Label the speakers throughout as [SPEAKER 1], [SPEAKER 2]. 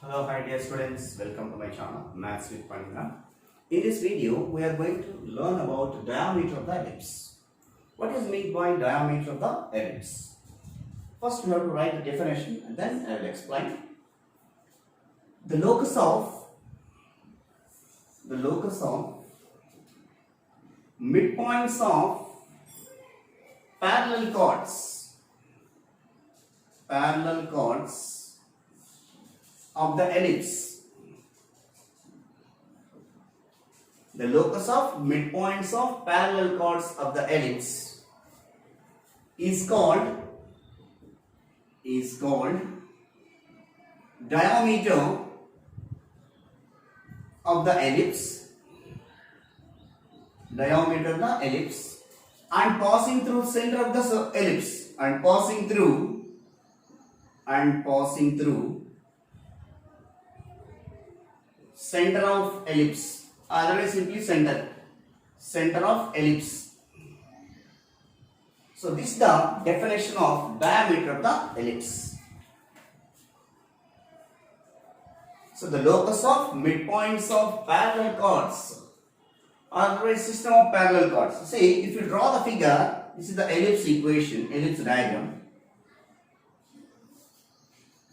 [SPEAKER 1] Hello, hi dear students, welcome to my channel Maths with Pandra. In this video, we are going to learn about diameter of the ellipse. What is meant by diameter of the ellipse? First, we have to write the definition and then I will explain. The locus of midpoints of parallel chords of the ellipse. The locus of midpoints of parallel chords of the ellipse is called diameter of the ellipse, and passing through center of the ellipse and passing through center of ellipse, otherwise simply center of ellipse. So this is the definition of diameter of the ellipse. So the locus of midpoints of parallel chords, otherwise system of parallel chords. See, if you draw the figure, this is the ellipse equation, ellipse diagram.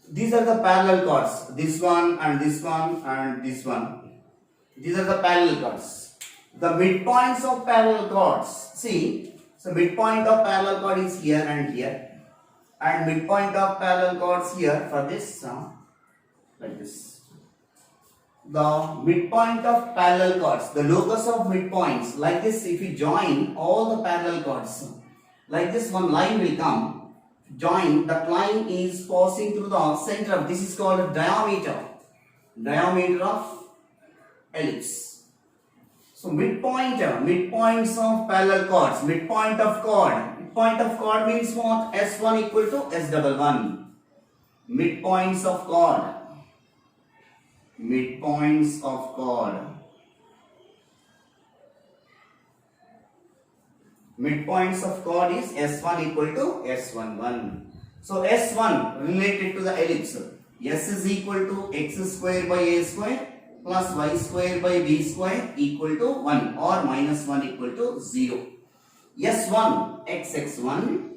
[SPEAKER 1] These are the parallel chords, this one and this one and this one. These are the parallel chords. The midpoints of parallel chords, see, so midpoint of parallel chord is here and here, and midpoint of parallel chords here for this, like this. The midpoint of parallel chords, the locus of midpoints, like this, if you join all the parallel chords, like this one line will come. Join, that line is passing through the center of, this is called diameter of ellipse. So midpoints of parallel chords, midpoint of chord means what? S1 equal to S11. Midpoints of chord is S1 equal to S11. So S1 related to the ellipse. S is equal to x square by a square plus y square by b square equal to 1 or minus 1 equal to 0. S1 xx1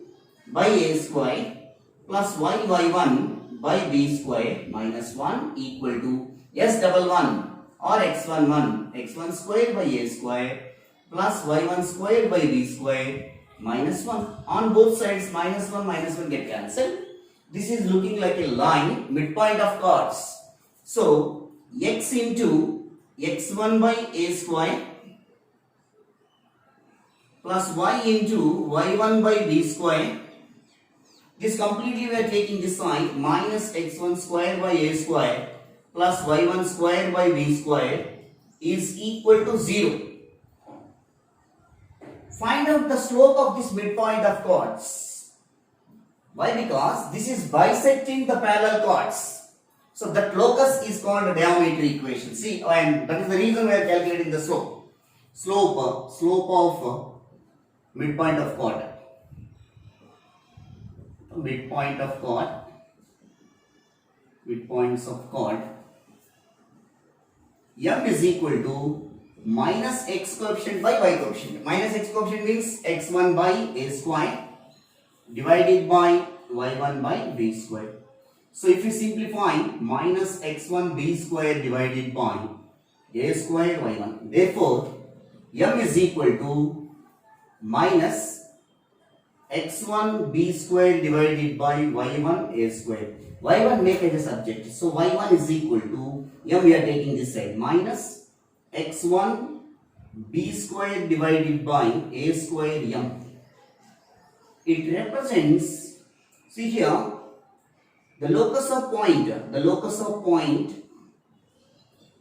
[SPEAKER 1] by a square plus yy1 by b square minus 1 equal to S11 or x11 square by a square plus y1 square by b square minus 1. On both sides minus 1 get cancelled. This is looking like a line, midpoint of chords. So x into x1 by a square plus y into y1 by b square. This completely we are taking this side, minus x1 square by a square plus y1 square by b square is equal to 0. Find out the slope of this midpoint of chords. Why? Because this is bisecting the parallel chords. So that locus is called a diameter equation. See, and that is the reason we are calculating the slope. Slope of midpoint of chord. Midpoints of chord. M is equal to minus x coefficient by y coefficient. Minus x coefficient means x1 by a square divided by y1 by b square. So if you simplify, minus x1 b square divided by a square y1. Therefore, m is equal to minus x1 b square divided by y1 a square. y1 make it a subject. So y1 is equal to, m we are taking this side, minus x1 b square divided by a square m. It represents, see here, the locus of point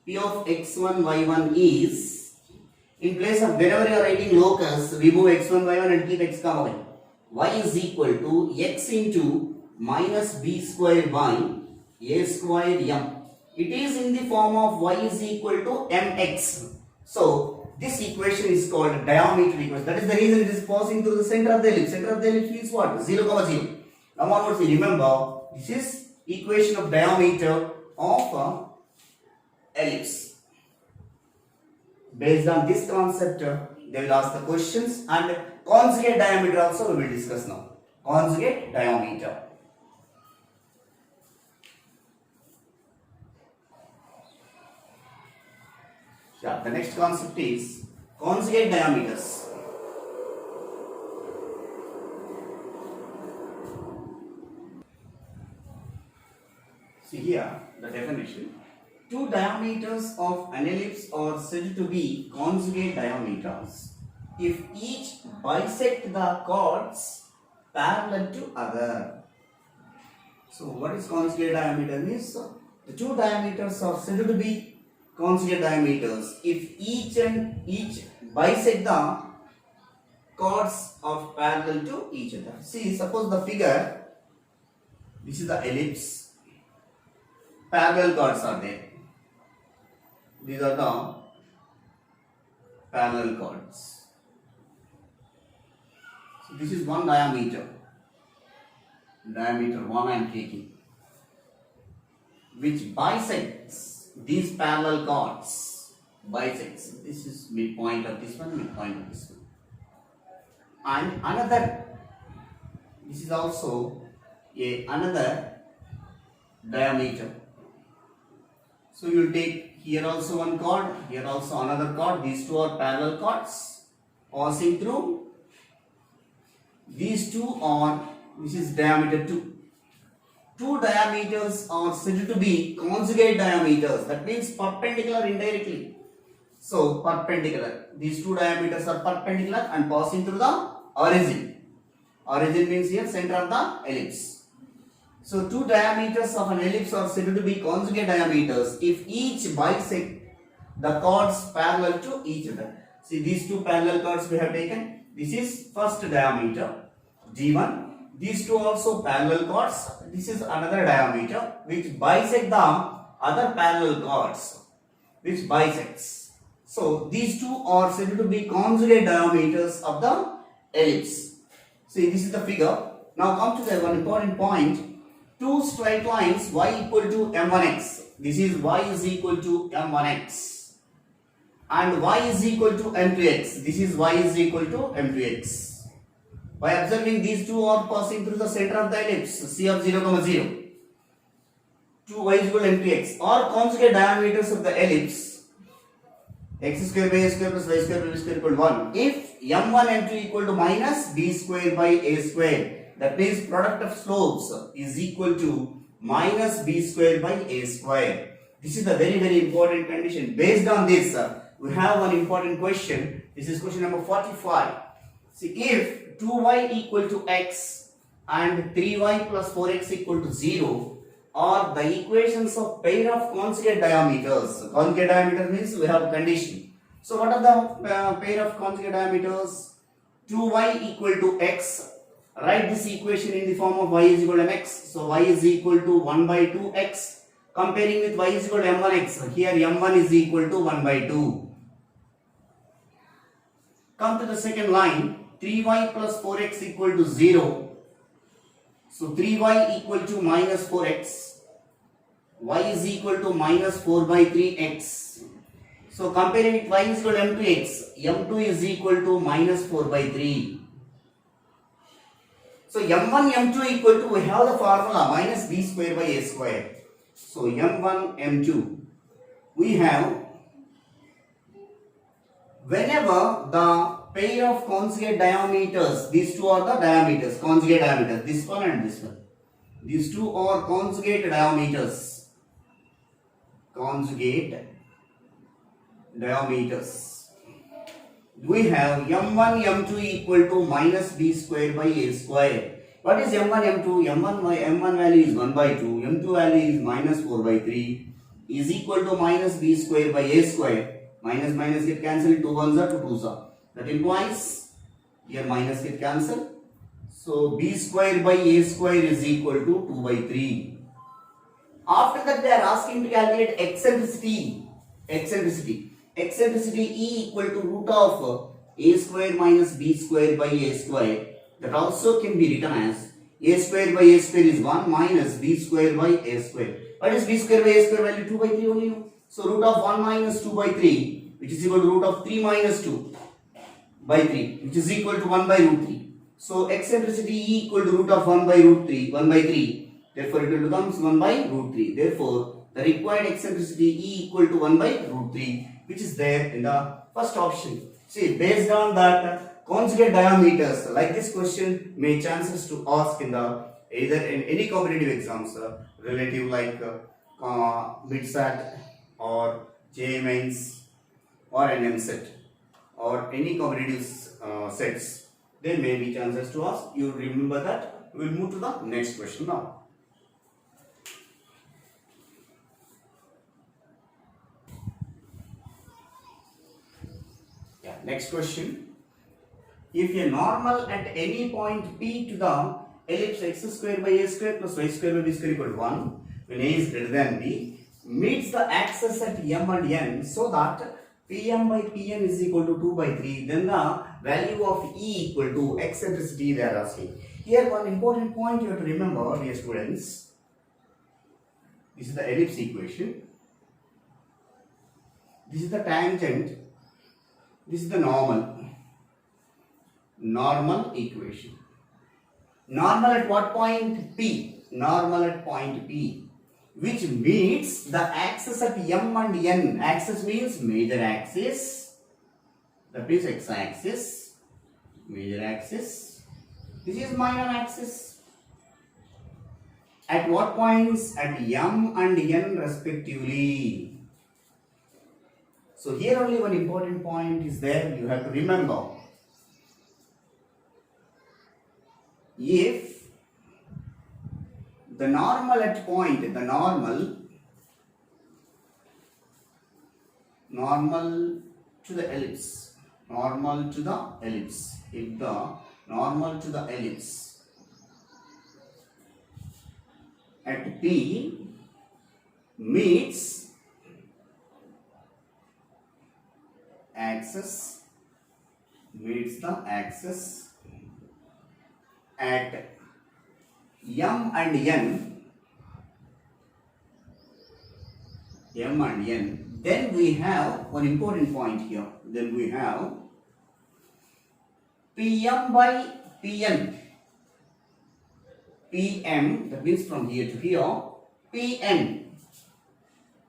[SPEAKER 1] p of x1 y1 is, in place of whenever you are writing locus, remove x1 y1 and keep x comma y. Y is equal to x into minus b square by a square m. It is in the form of y is equal to mx. So this equation is called diameter equation. That is the reason it is passing through the center of the ellipse. Center of the ellipse means what? 0, 0. Now onwards, remember, this is equation of diameter of ellipse. Based on this concept, they will ask the questions, and conjugate diameter also we will discuss now. Conjugate diameter. Yeah, the next concept is conjugate diameters. See here the definition. Two diameters of an ellipse are said to be conjugate diameters if each bisect the chords parallel to other. So what is conjugate diameter means? The two diameters are said to be conjugate diameters if each bisect the chords of parallel to each other. See, suppose the figure, this is the ellipse, parallel chords are there. These are the parallel chords. So this is one diameter. Diameter 1 I am taking, which bisects these parallel chords. Bisects. This is midpoint of this one, midpoint of this one. And another, this is also another diameter. So you will take here also one chord, here also another chord. These two are parallel chords passing through. These two are, this is diameter 2. Two diameters are said to be conjugate diameters. That means perpendicular indirectly. So perpendicular. These two diameters are perpendicular and passing through the origin. Origin means here center of the ellipse. So two diameters of an ellipse are said to be conjugate diameters if each bisect the chords parallel to each other. See, these two parallel chords we have taken. This is first diameter G1. These two also parallel chords. This is another diameter which bisect the other parallel chords, which bisects. So these two are said to be conjugate diameters of the ellipse. See, this is the figure. Now come to the one important point. Two straight lines y equal to m1x. This is y is equal to m1x. And y is equal to m2x. This is y is equal to m2x. By observing these two are passing through the center of the ellipse, C of 0, 0. 2y is equal to m2x are conjugate diameters of the ellipse x square by a square plus y square plus b square equal to 1. If m1 m2 equal to minus b square by a square, that means product of slopes is equal to minus b square by a square. This is the very important condition. Based on this, we have one important question. This is question number 45. See, if 2y equal to x and 3y plus 4x equal to 0 are the equations of pair of conjugate diameters. Conjugate diameter means we have a condition. So what are the pair of conjugate diameters? 2y equal to x. Write this equation in the form of y is equal to mx. So y is equal to 1 by 2x. Comparing with y is equal to m1x. Here m1 is equal to 1 by 2. Come to the second line. 3y plus 4x equal to 0. So 3y equal to minus 4x. Y is equal to minus 4 by 3x. So comparing with y is equal to m2x. m2 is equal to minus 4 by 3. So m1, m2 equal to, we have the formula minus b square by a square. So m1, m2, we have, whenever the pair of conjugate diameters, these two are the diameters, conjugate diameters, this one and this one. These two are conjugate diameters. Conjugate diameters. We have m1, m2 equal to minus b square by a square. What is m1, m2? m1 value is 1 by 2, m2 value is minus 4 by 3, is equal to minus b square by a square. Minus minus get cancelled, 2 ones are 2 twos are. That implies here minus get cancelled. So b square by a square is equal to 2 by 3. After that they are asking to calculate eccentricity. Eccentricity E equal to root of a square minus b square by a square. That also can be written as a square by a square is 1 minus b square by a square. What is b square by a square value? 2 by 3 only. So root of 1 minus 2 by 3, which is equal to root of 3 minus 2 by 3, which is equal to 1 by root 3. So eccentricity E equal to root of 1 by root 3, 1 by 3. Therefore it will become 1 by root 3. Therefore the required eccentricity E equal to 1 by root 3, which is there in the first option. See, based on that, conjugate diameters, like this question may chances to ask in the either in any competitive exams, relative like midsat or JA mains or an MSET or any competitive sets, there may be chances to ask. You remember that. We will move to the next question now. Yeah, next question. If a normal at any point P to the ellipse x square by a square plus y square by b square equal to 1, when a is greater than b, meets the axis at m and n so that Pm by Pn is equal to 2 by 3, then the value of E equal to eccentricity they are asking. Here one important point you have to remember, dear students. This is the ellipse equation. This is the tangent. This is the normal equation. Normal at what point? P. Normal at point P, which meets the axis at m and n. Axis means major axis, that means x-axis, major axis. This is minor axis. At what points? At m and n respectively. So here only one important point is there, you have to remember. If the normal at point, the normal to the ellipse, if the normal to the ellipse at P meets axis, at m and n, then we have one important point here. Then we have Pm by Pn. Pm, that means from here to here, Pn.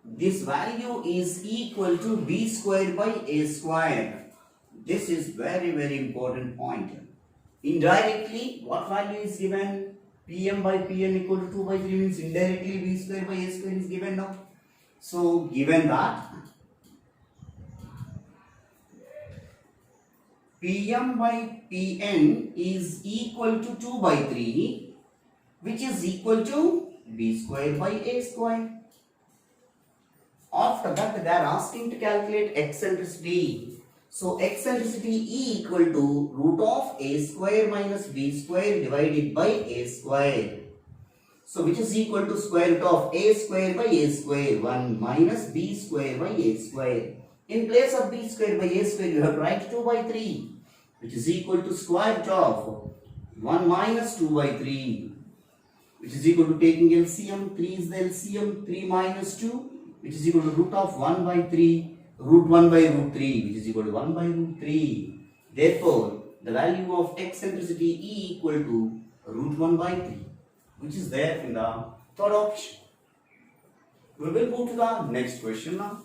[SPEAKER 1] This value is equal to b square by a square. This is very, very important point. Indirectly, what value is given? Pm by Pn equal to 2 by 3 means indirectly b square by a square is given now. So, given that Pm by Pn is equal to 2 by 3, which is equal to b square by a square. After that, they are asking to calculate eccentricity. So, eccentricity E equal to root of a square minus b square divided by a square. So, which is equal to square root of a square by a square, 1 minus b square by a square. In place of b square by a square, you have to write 2 by 3, which is equal to square root of 1 minus 2 by 3, which is equal to taking LCM, 3 is the LCM, 3 minus 2, which is equal to root of 1 by 3, root 1 by root 3, which is equal to 1 by root 3. Therefore, the value of eccentricity E equal to root 1 by 3, which is there in the third option. We will move to the next question now.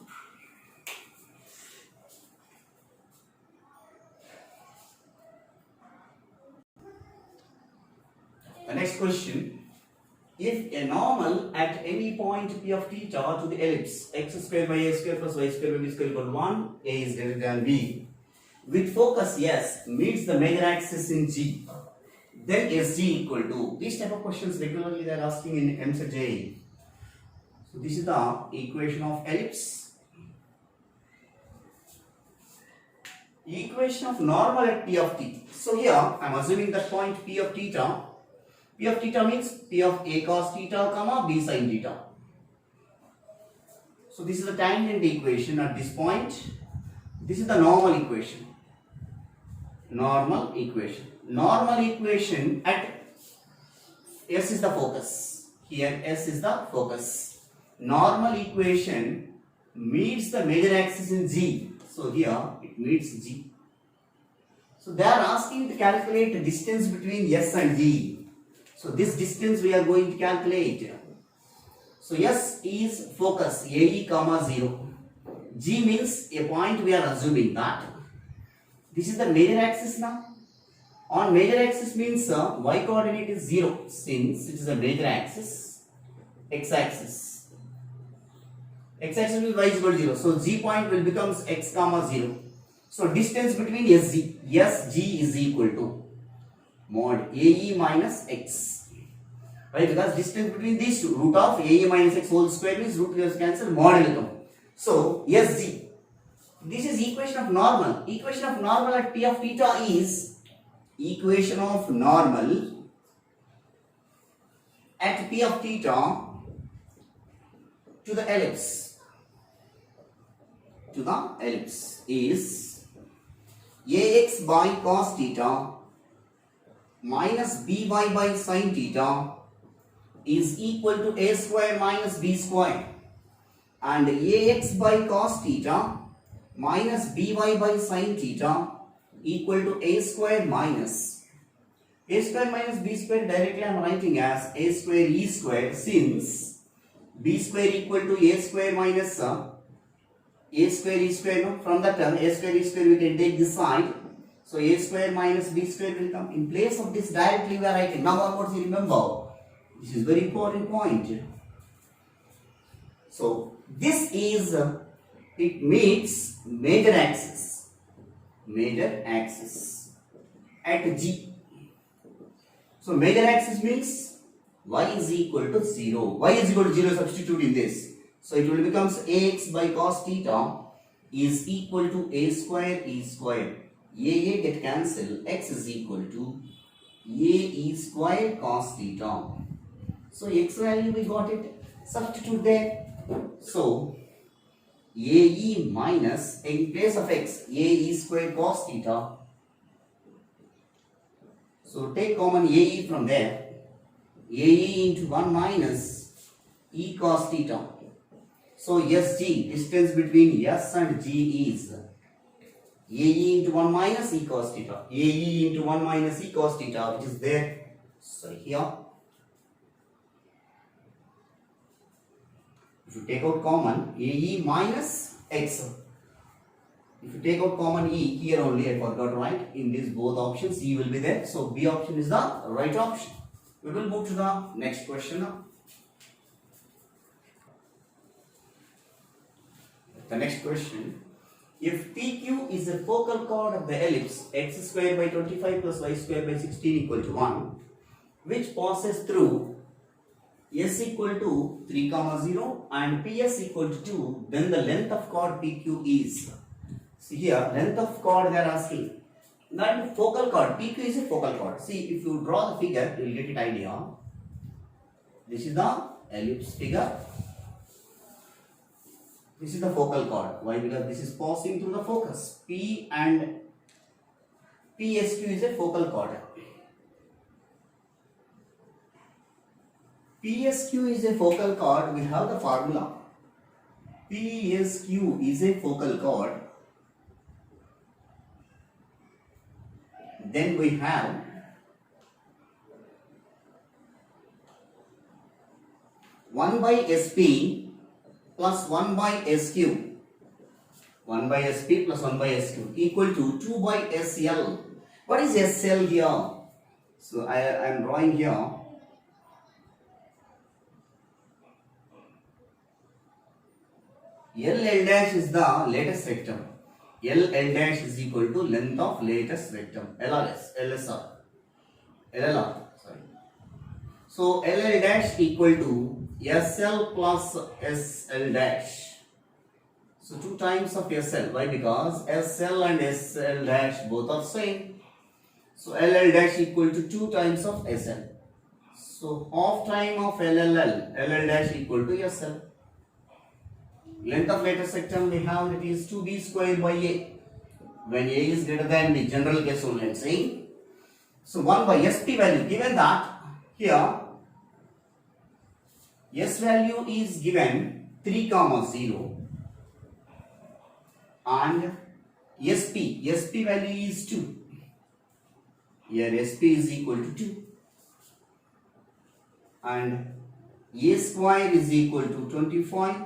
[SPEAKER 1] The next question. If a normal at any point P of theta to the ellipse x square by a square plus y square by b square equal to 1, a is greater than b, with focus S meets the major axis in G, then SG equal to, these type of questions regularly they are asking in MCJ. So this is the equation of ellipse. Equation of normal at P of t. So here I am assuming that point P of theta. P of theta means P of a cos theta comma b sin theta. So this is the tangent equation at this point. This is the normal equation. Normal equation at S is the focus. Here S is the focus. normal equation meets the major axis in G. So here it meets G. So they are asking to calculate the distance between S and G. So this distance we are going to calculate. So S is focus AE comma 0. G means a point we are assuming that. This is the major axis now. On major axis means y coordinate is 0 since it is a major axis. X axis. X axis means y is equal to 0. So G point will become x comma 0. So distance between SG is equal to mod AE minus x. Right? Because distance between these two, root of AE minus x whole square means root will cancel, mod will come. So SG. This is equation of normal. Equation of normal at P of theta is equation of normal at P of theta to the ellipse. To the ellipse is ax by cos theta minus by by sin theta is equal to a square minus b square, and ax by cos theta minus by by sin theta equal to a square minus b square directly I am writing as a square e square, since b square equal to a square minus a square e square. No? From that term a square e square we can take this side. So a square minus b square will come. In place of this directly we are writing. Now onwards you remember. This is very important point. So this is it meets major axis at G. So major axis means y is equal to 0. Y is equal to 0, substitute in this. So it will becomes ax by cos theta is equal to a square e square. A get cancelled. X is equal to a e square cos theta. So x value we got it. Substitute there. So AE minus, in place of x, AE square cos theta. So take common AE from there. AE into 1 minus E cos theta. So SG, distance between S and G is AE into 1 minus E cos theta. AE into 1 minus E cos theta, which is there. So here, if you take out common, AE minus X. If you take out common E, here only I forgot to write. In these both options, E will be there. So B option is the right option. We will move to the next question now. The next question. If PQ is a focal chord of the ellipse x square by 25 plus y square by 16 equal to 1, which passes through S equal to 3, 0 and PS equal to 2, then the length of chord PQ is. See here, length of chord they are asking. That focal chord, PQ is a focal chord. See, if you draw the figure, you will get it idea. This is the ellipse figure. This is the focal chord. Why? Because this is passing through the focus. P and PSQ is a focal chord. PSQ is a focal chord. We have the formula. PSQ is a focal chord. Then we have one by SP plus 1 by SQ. 1 by SP plus 1 by SQ equal to 2 by SL. What is SL here? So I am drawing here. L dash is the latest rectum. L dash is equal to length of latest rectum. LLR. Sorry. So LL dash equal to SL plus SL dash. So 2 times of SL. Why? Because SL and SL dash both are same. So LL dash equal to 2 times of SL. So half time of LLL. LL dash equal to SL. Length of latest rectum we have, that is 2b square by a. When a is greater than b, general case only I am saying. So 1 by SP value, given that here S value is given 3 comma 0 and SP value is 2. Here SP is equal to 2 and A square is equal to 25,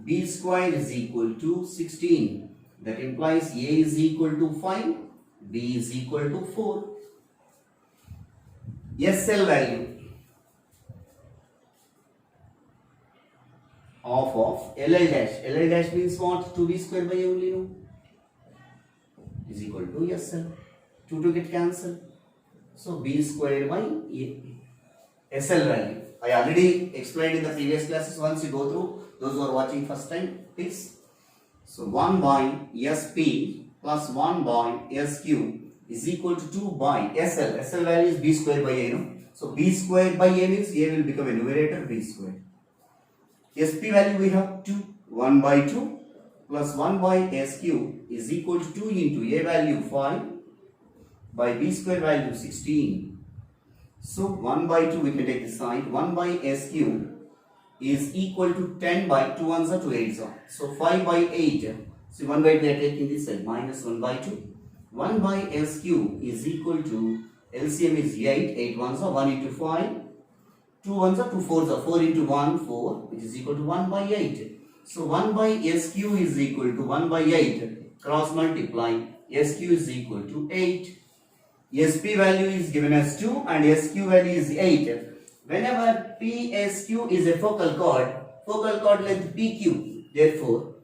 [SPEAKER 1] B square is equal to 16. That implies A is equal to 5, B is equal to 4. SL value of LL dash. LL dash means what? 2B square by A only, no? Is equal to SL. 2 to get cancelled. So B square by A. SL value. I already explained in the previous classes. Once you go through, those who are watching first time, please. So 1 by SP plus 1 by SQ is equal to 2 by SL. SL value is B square by A, no? So B square by A means A will become a numerator, B square. SP value we have 2. 1 by 2 plus 1 by SQ is equal to 2 into A value 5 by B square value 16. So 1 by 2 we can take this side. 1 by SQ is equal to 10 by 2 ones are 2 8s are. So 5 by 8. So 1 by 2 we are taking this side minus 1 by 2. 1 by SQ is equal to LCM is 8. 8 ones are 1 into 5. 2 ones are 2 4s are 4 into 1 4 which is equal to 1 by 8. So 1 by SQ is equal to 1 by 8. Cross multiply. SQ is equal to 8. SP value is given as 2 and SQ value is 8. Whenever PSQ is a focal chord length PQ, therefore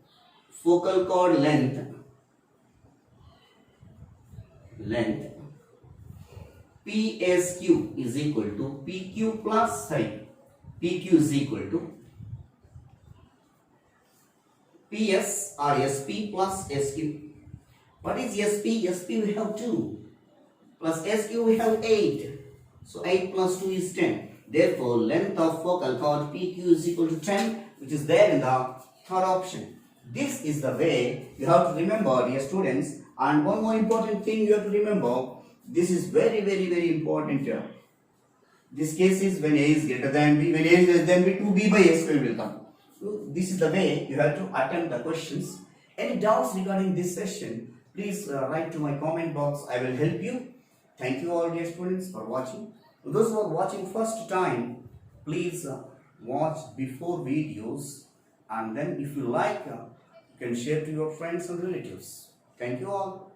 [SPEAKER 1] focal chord length PSQ is equal to PQ plus PQ is equal to PS or SP plus SQ. What is SP? SP we have 2 plus SQ we have 8. So 8 plus 2 is 10. Therefore, length of focal chord PQ is equal to 10, which is there in the third option. This is the way you have to remember, dear students. And one more important thing you have to remember. This is very important here. This case is when A is greater than B. When A is less than B, 2B by A square will come. So this is the way you have to attempt the questions. Any doubts regarding this session, please write to my comment box. I will help you. Thank you all, dear students, for watching. To those who are watching first time, please watch before videos, and then if you like, you can share to your friends and relatives. Thank you all.